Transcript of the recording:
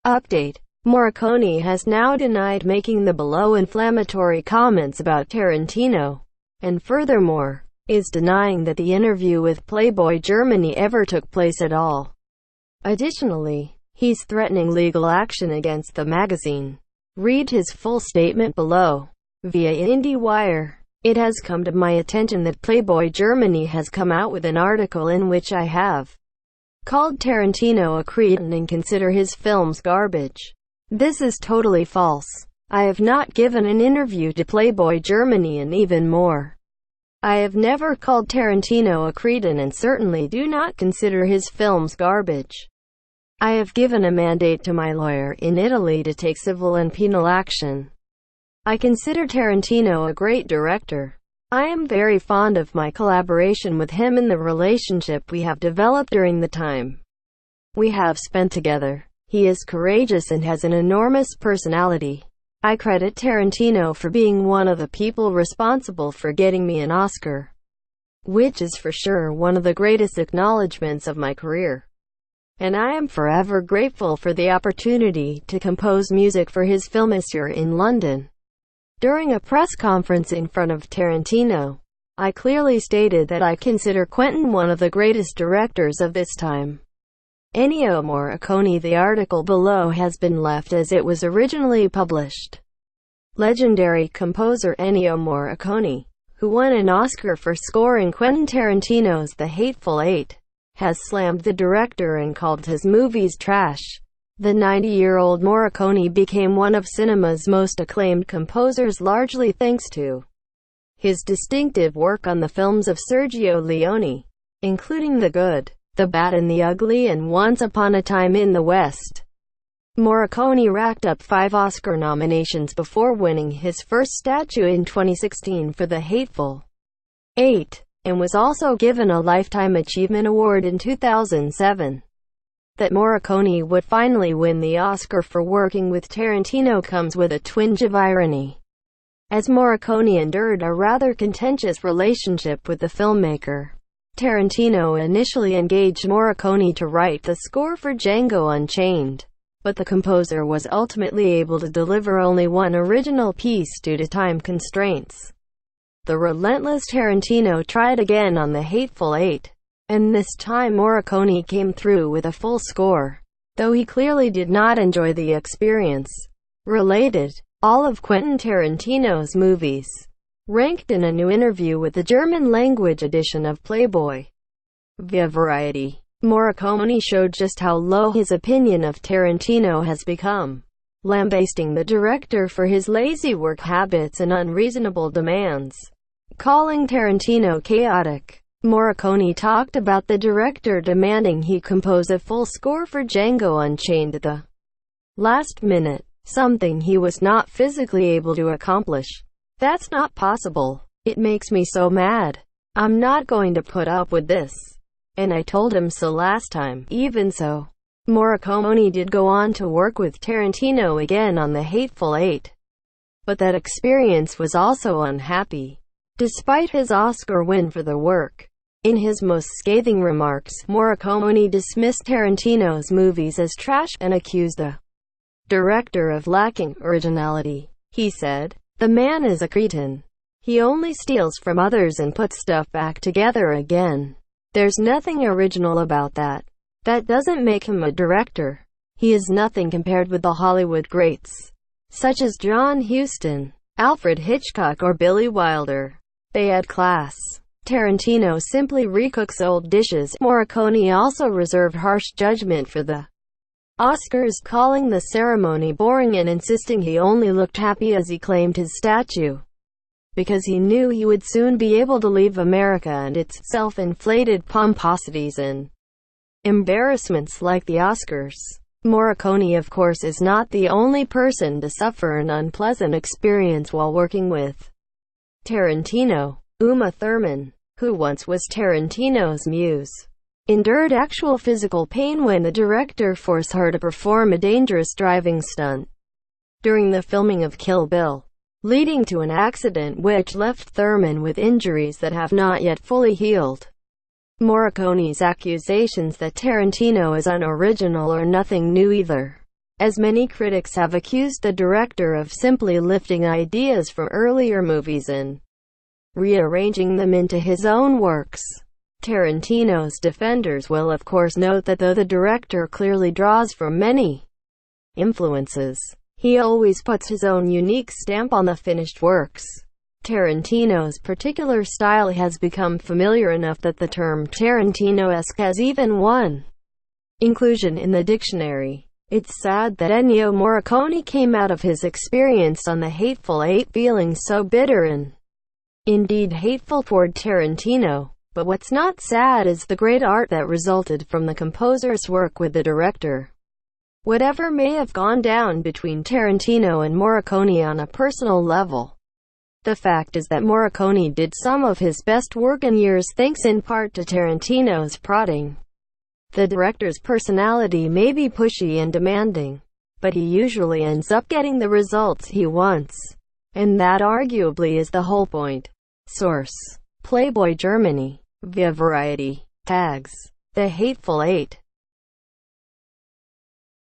Update: Morricone has now denied making the below inflammatory comments about Tarantino, and furthermore, is denying that the interview with Playboy Germany ever took place at all. Additionally, he's threatening legal action against the magazine. Read his full statement below. Via IndieWire, it has come to my attention that Playboy Germany has come out with an article in which I have called Tarantino a cretin and consider his films garbage. This is totally false. I have not given an interview to Playboy Germany, and even more, I have never called Tarantino a cretin and certainly do not consider his films garbage. I have given a mandate to my lawyer in Italy to take civil and penal action. I consider Tarantino a great director. I am very fond of my collaboration with him and the relationship we have developed during the time we have spent together. He is courageous and has an enormous personality. I credit Tarantino for being one of the people responsible for getting me an Oscar, which is for sure one of the greatest acknowledgments of my career. And I am forever grateful for the opportunity to compose music for his film Monsieur in London. During a press conference in front of Tarantino, I clearly stated that I consider Quentin one of the greatest directors of this time. Ennio Morricone. The article below has been left as it was originally published. Legendary composer Ennio Morricone, who won an Oscar for scoring Quentin Tarantino's The Hateful Eight, has slammed the director and called his movies trash. The 90-year-old Morricone became one of cinema's most acclaimed composers largely thanks to his distinctive work on the films of Sergio Leone, including The Good, The Bad and the Ugly and Once Upon a Time in the West. Morricone racked up 5 Oscar nominations before winning his first statue in 2016 for The Hateful Eight, and was also given a Lifetime Achievement Award in 2007. That Morricone would finally win the Oscar for working with Tarantino comes with a twinge of irony, as Morricone endured a rather contentious relationship with the filmmaker. Tarantino initially engaged Morricone to write the score for Django Unchained, but the composer was ultimately able to deliver only one original piece due to time constraints. The relentless Tarantino tried again on The Hateful Eight, and this time Morricone came through with a full score, though he clearly did not enjoy the experience. Related, all of Quentin Tarantino's movies ranked in a new interview with the German-language edition of Playboy. Via Variety, Morricone showed just how low his opinion of Tarantino has become, lambasting the director for his lazy work habits and unreasonable demands, calling Tarantino chaotic. Morricone talked about the director demanding he compose a full score for Django Unchained at the last minute, something he was not physically able to accomplish. That's not possible. It makes me so mad. I'm not going to put up with this. And I told him so last time. Even so, Morricone did go on to work with Tarantino again on The Hateful Eight. But that experience was also unhappy, despite his Oscar win for the work. In his most scathing remarks, Morricone dismissed Tarantino's movies as trash and accused the director of lacking originality. He said, "The man is a cretin. He only steals from others and puts stuff back together again. There's nothing original about that. That doesn't make him a director. He is nothing compared with the Hollywood greats, such as John Huston, Alfred Hitchcock or Billy Wilder. They had class. Tarantino simply recooks old dishes." Morricone also reserved harsh judgment for the Oscars, calling the ceremony boring and insisting he only looked happy as he claimed his statue, because he knew he would soon be able to leave America and its self-inflated pomposities and embarrassments like the Oscars. Morricone, of course, is not the only person to suffer an unpleasant experience while working with Tarantino. Uma Thurman, who once was Tarantino's muse, endured actual physical pain when the director forced her to perform a dangerous driving stunt during the filming of Kill Bill, leading to an accident which left Thurman with injuries that have not yet fully healed. Morricone's accusations that Tarantino is unoriginal are nothing new either. as many critics have accused the director of simply lifting ideas from earlier movies and rearranging them into his own works. Tarantino's defenders will of course note that though the director clearly draws from many influences, he always puts his own unique stamp on the finished works. Tarantino's particular style has become familiar enough that the term Tarantino-esque has even won inclusion in the dictionary. It's sad that Ennio Morricone came out of his experience on The Hateful Eight feeling so bitter and indeed hateful toward Tarantino. But what's not sad is the great art that resulted from the composer's work with the director. Whatever may have gone down between Tarantino and Morricone on a personal level, the fact is that Morricone did some of his best work in years thanks in part to Tarantino's prodding. The director's personality may be pushy and demanding, but he usually ends up getting the results he wants. And that arguably is the whole point. Source: Playboy Germany. Via Variety. Tags: The Hateful Eight.